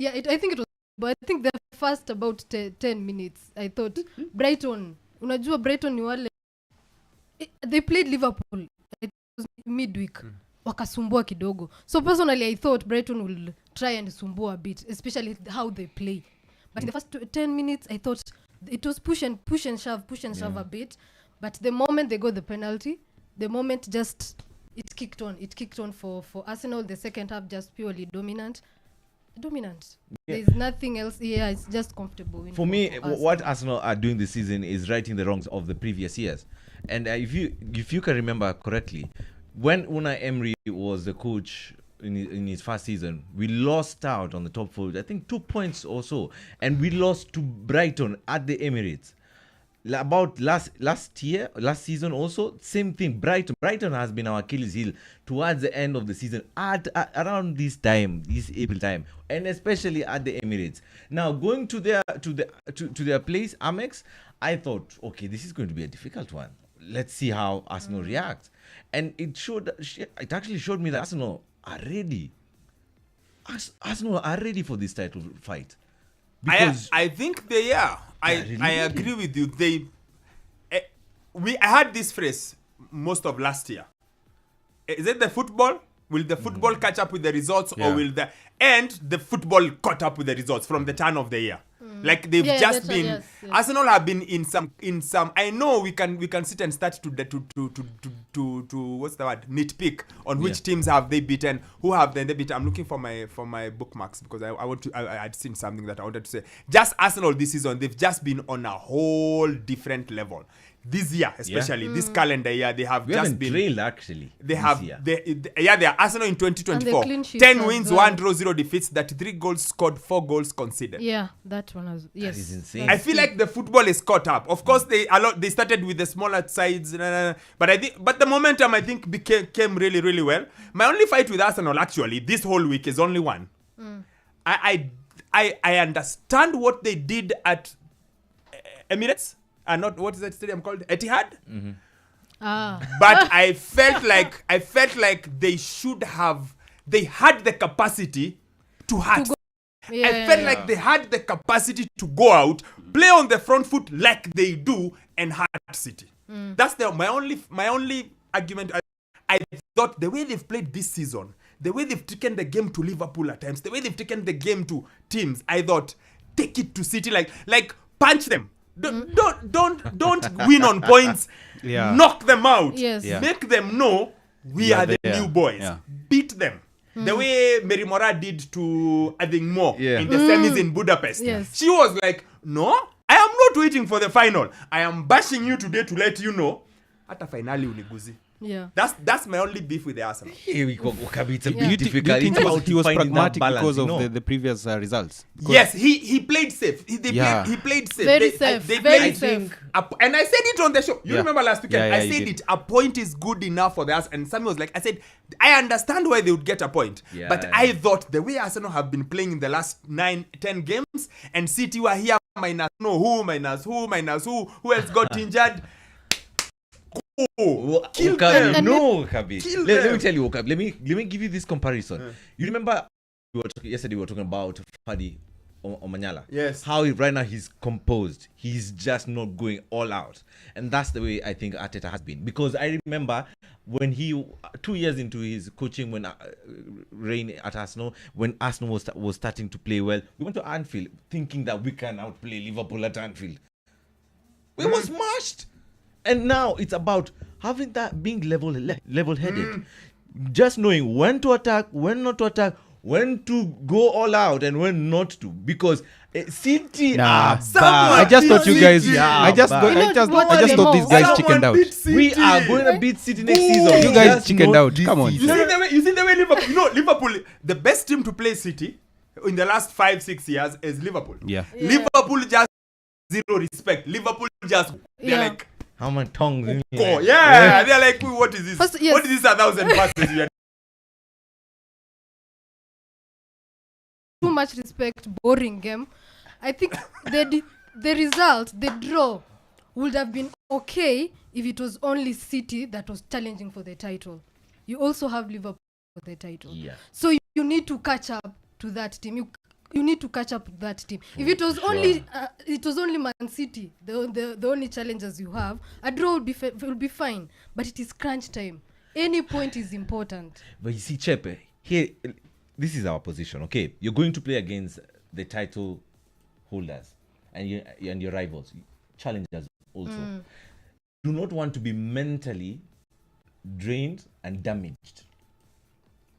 Yeah, I think it was, but I think the first about 10 minutes, I thought Brighton, unajua Brighton ni wale, they played Liverpool, it was midweek, wakasumbua kidogo. So personally, I thought Brighton will try and sumbua a bit, especially how they play. But in the first 10 minutes, I thought it was push and shove a bit. But the moment they got the penalty, the moment just, it kicked on for Arsenal. The second half just purely dominant. There's nothing else. It's just comfortable. For me, what Arsenal are doing this season is righting the wrongs of the previous years. And if you can remember correctly, when Unai Emery was the coach in his first season, we lost out on the top four, I think 2 points or so, and we lost to Brighton at the Emirates. About last season also, same thing. Brighton has been our Achilles heel towards the end of the season at around this April time, and especially at the Emirates. Now going to their place, Amex, I thought, okay, this is going to be a difficult one. Let's see how Arsenal reacts, and it actually showed me that Arsenal are ready. Arsenal are ready for this title fight. I think they are. I agree with you. I had this phrase most of last year. Is it the football? Will the football catch up with the results, or will the football caught up with the results from the turn of the year? Like they've just been. Yes. Arsenal have been in some. I know we can sit and start to what's the word, nitpick on which teams have they beaten, who have they beaten. I'm looking for my bookmarks because I'd seen something that I wanted to say. Just Arsenal this season, they've just been on a whole different level. This year, especially this calendar year, they have just been trailed actually. They have they are Arsenal in 2024. 10 wins, 1 draw, 0 defeats, 33 goals scored, 4 goals conceded. Yeah, that one was That is insane. I feel like the football is caught up. Of course, they started with the smaller sides, but the momentum I think came really, really well. My only fight with Arsenal actually this whole week is only one. I understand what they did at Emirates. Not what is that stadium called? Etihad. But I felt like they had the capacity to hurt. I felt like they had the capacity to go out, play on the front foot like they do, and hurt City. That's my only argument. I thought the way they've played this season, the way they've taken the game to Liverpool at times, the way they've taken the game to teams, I thought take it to City, like punch them. Don't win on points. Knock them out. Make them know we are the new boys. Beat them. The way Merimora did to Adingmo in the semis in Budapest. She was like, no, I am not waiting for the final. I am bashing you today to let you know. At a finale uniguzi. That's my only beef with the Arsenal. Here we go. It's a bit difficult. He was pragmatic because of the previous results. Yes, he played safe. He played safe. Very safe. And I said it on the show. You remember last weekend? I said it. A point is good enough for the Arsenal. And Sammy was like, I said, I understand why they would get a point. But I thought the way Arsenal have been playing in the last 9-10 games, and City were here minus who else got injured. Kill them. No, Wokabi. Let me tell you, Wokabi. Let me give you this comparison. You remember yesterday we were talking about Fadi Omanyala. Yes. How right now he's composed. He's just not going all out. And that's the way I think Arteta has been. Because I remember when he 2 years into his coaching, when reign at Arsenal, when Arsenal was starting to play well, we went to Anfield thinking that we can outplay Liverpool at Anfield. We were smashed. And now it's about having that being level-headed. Just knowing when to attack, when not to attack, when to go all out and when not to. Because City are bad. I just thought you guys I just thought these guys chickened out. We are going to beat City next season. You guys chickened out. Come on. You see the way Liverpool, the best team to play City in the last 5-6 years is Liverpool. Liverpool just zero respect. Liverpool just they're like, how many tongues? They're like, what is this? What is this 1,000 passes? Too much respect, boring game. I think the result, the draw, would have been okay if it was only City that was challenging for the title. You also have Liverpool for the title. So you need to catch up to that team. you need to catch up with that team. If it was only Man City, the only challenges you have, a draw will be fine. But it is crunch time. Any point is important. But you see, Chep, here, this is our position. Okay, you're going to play against the title holders and your rivals, challengers also. Do not want to be mentally drained and damaged.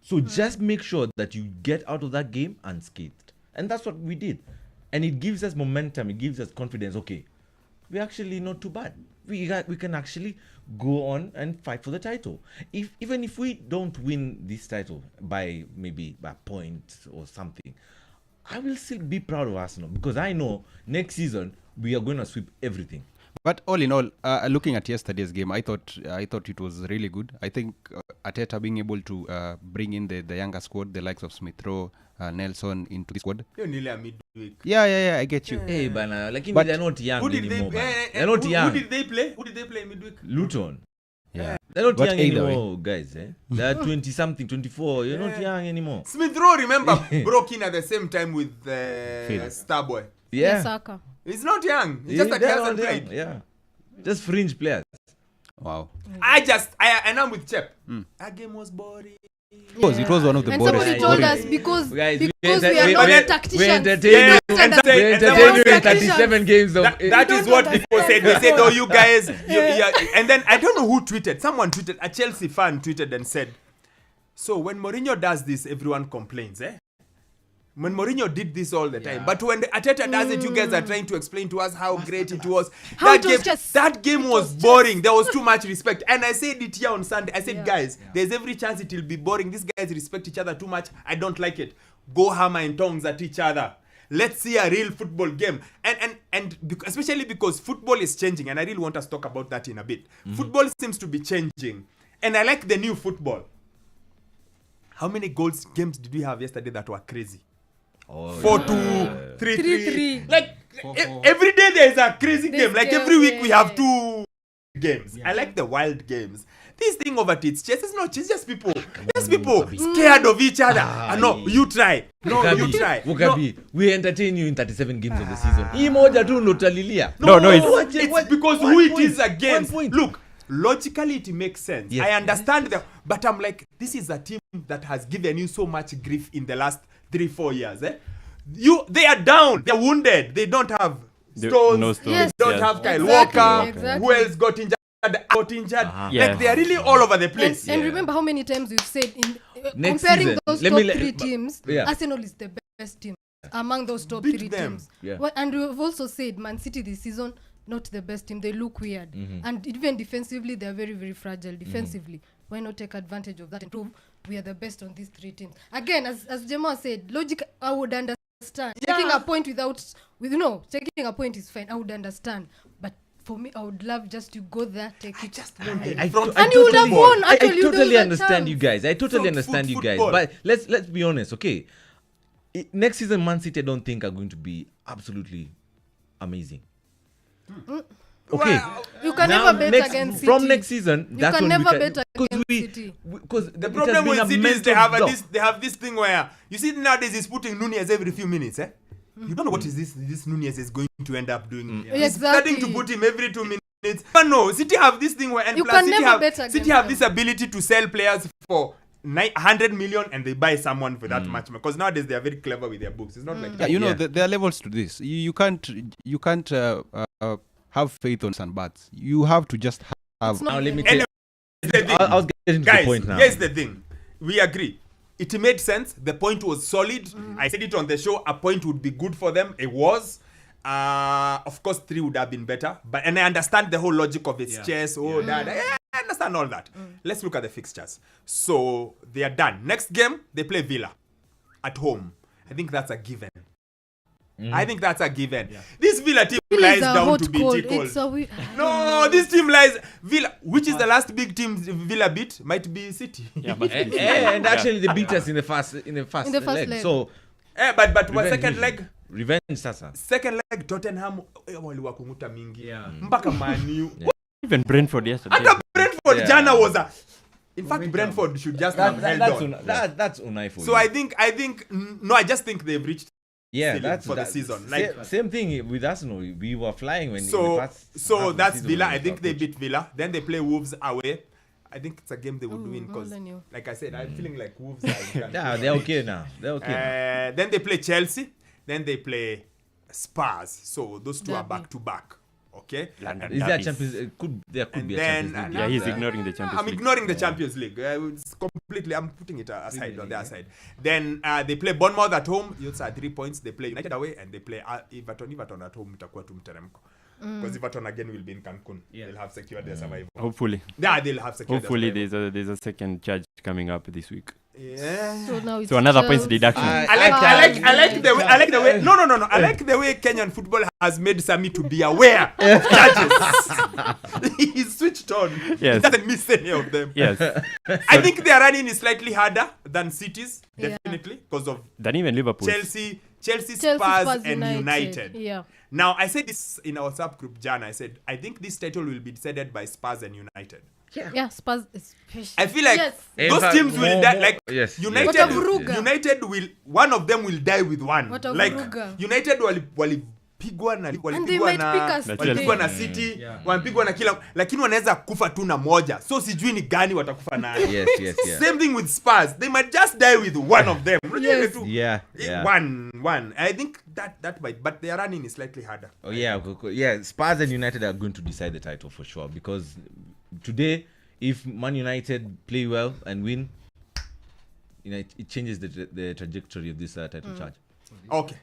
So just make sure that you get out of that game unscathed. And that's what we did. And it gives us momentum. It gives us confidence. Okay, we're actually not too bad. We can actually go on and fight for the title. Even if we don't win this title by maybe by a point or something, I will still be proud of Arsenal because I know next season we are going to sweep everything. But all in all, looking at yesterday's game, I thought it was really good. I think Arteta being able to bring in the younger squad, the likes of Smith Rowe, Nelson into the squad. You're nearly a midweek. Yeah, I get you. Hey, bana, like But they're not young Who did anymore. they? They're not young. Who did they play? Who did they play midweek? Luton. Yeah. They're not But young either anymore, guys. They're 20-something, 24. You're not young anymore. Smith Rowe, remember, broke in at the same time with Starboy. Yeah. Saka. He's not young. He's just that he They're hasn't not played. young, yeah. Just fringe players. Wow. And I'm with Chep. That game was boring. It was one of the And boring. somebody told boring. us because Guys, we are not tacticians. We entertain Yeah, you. and that- We and entertain you in tacticians. 37 games of... That is what people said. They said, oh, you guys. And then I don't know who tweeted. Someone tweeted, a Chelsea fan tweeted and said, so when Mourinho does this, everyone complains, When Mourinho did this all the time. But when Arteta does it, you guys are trying to explain to us how great it was. That game was boring. There was too much respect. And I said it here on Sunday. I said, guys, there's every chance it will be boring. These guys respect each other too much. I don't like it. Go hammer and tongs at each other. Let's see a real football game. And especially because football is changing. And I really want us to talk about that in a bit. Football seems to be changing. And I like the new football. How many games did we have yesterday that were crazy? 4-2, 3-3. Like every day there is a crazy game. Like every week we have 2 games. I like the wild games. This thing over it's chess is not chess, just people. Just people scared of each other. No, you try. No, you try. Wokabi, we entertain you in 37 games of the season. Hii moja tu ndo tutalilia. No, it's because who it is against. 1 point. Look, logically it makes sense. Yes. I understand that, but I'm like, this is a team that has given you so much grief in the last 3-4 years. They are down. They're wounded. They don't have Stones. No Stones. Yes. Don't have Kyle Exactly, Walker. exactly. Who else got injured? Yeah. Like they are really all over the place. And remember how many times we've said in Next comparing season, those let top me let- 3 teams, yeah. Arsenal is the best team among those top Beat 3 them. teams. Yeah. And we've also said Man City this season, not the best team. They look weird. And even defensively, they're very, very fragile. Defensively, why not take advantage of that and prove we are the best on these 3 teams? Again, as Jamal said, logic, I would understand. Taking a point taking a point is fine. I would understand. But for me, I would love just to go there, take it. Just want it. I From And you would have won. I Actually, totally understand you guys. I totally From understand you guys. football. But let's be honest, okay? Next season, Man City, I don't think are going to be absolutely amazing. Okay. You can Now, never bet next- against City. from next season, You that's can when never we can, bet because against City. because The problem with City is they have this thing where you see nowadays he's putting Nunez every few minutes. You don't know what is this Nunez is going to end up doing. He's Exactly. starting to put him every 2 minutes. But no, City have this thing where and You plus can City never have, bet City against have them. this ability to sell players for 100 million and they buy someone for that much because nowadays they are very clever with their books. It's not like Yeah, that. there are levels to this. You can't have faith on Sunbats. You have to just have. Now let me Anyway, tell here's the thing. I was getting to Guys, the point now. here's the thing. We agree. It made sense. The point was solid. I said it on the show. A point would be good for them. It was. Of course, 3 would have been better. And I understand the whole logic of its chess. I understand all that. Let's look at the fixtures. So they are done. Next game, they play Villa at home. I think that's a given. I think that's a given. This Villa team Villa lies is a down hot to be cold. tickled. It's a No, this team lies Villa, which is the last big team Villa beat, might be City. Yeah, but And actually they beat us in the first leg. leg. So But what revenge second usually. leg? Revenge sasa. Second leg Tottenham waliwa kunguta mingi. Mpaka Man U. even Brentford yesterday. Hata Brentford Yeah. jana was a. In fact, Brentford should just have held on. That's Unai for So you. I think I just think they've reached Yeah, ceiling that's for the that- season. same thing with Arsenal. We were flying when in the So first half of the that's season Villa. when I we think they got beat Villa. Then they play Wolves away. I think it's a game they would win because, more than you. like I said, I'm feeling like Wolves are in control. Yeah, they're okay now. They're okay now. Then they play Chelsea. Then they play Spurs. So those two are Derby. back to back. Okay. London Is there derbies. Champions? There could And be a then Champions League. Yeah, he's game. ignoring the Champions I'm League. ignoring the Champions League. It's completely. I'm putting it aside on their side. Then they play Bournemouth at home. Youths are 3 points. They play United away and they play Everton. Everton at home. Itakuwa tu mteremko. Because Everton again will be in Cancun. They'll have secured their survival. Hopefully. Yeah, they'll have secured Hopefully their survival. there's a second charge coming up this week. Yeah. So now it's So another points Chelsea. deduction. I like the way no I like the way Kenyan football has made Sammy to be aware of judges. He's switched on. Yes. He doesn't miss any of them. Yes. I think their running is slightly harder than City's, Yeah. definitely, because of Than even Liverpool. Chelsea, Chelsea, Spurs, and United. Yeah. Now, I said this in our subgroup, Jan. I said, I think this title will be decided by Spurs and United. Yeah, Spurs especially. I feel like Yes. In those fact, teams will more- die. more- Like yes, United, yes, Watavuruga. United will. One of them will die with one. Like Watavuruga. United walipigwa na And they walipigwa might pick na us walipigwa na today. City, walipigwa na kila, lakini wanaweza kufa tu na moja. So sijui ni gani watakufa nayo. Yes, yes, yeah. Same thing with Spurs. They might just die with one of them. Yes. Yeah, yeah. One. I think that might, but their running is slightly harder. Oh yeah, yeah. Spurs and United are going to decide the title for sure because today, if Man United play well and win, it changes the trajectory of this title charge. Okay.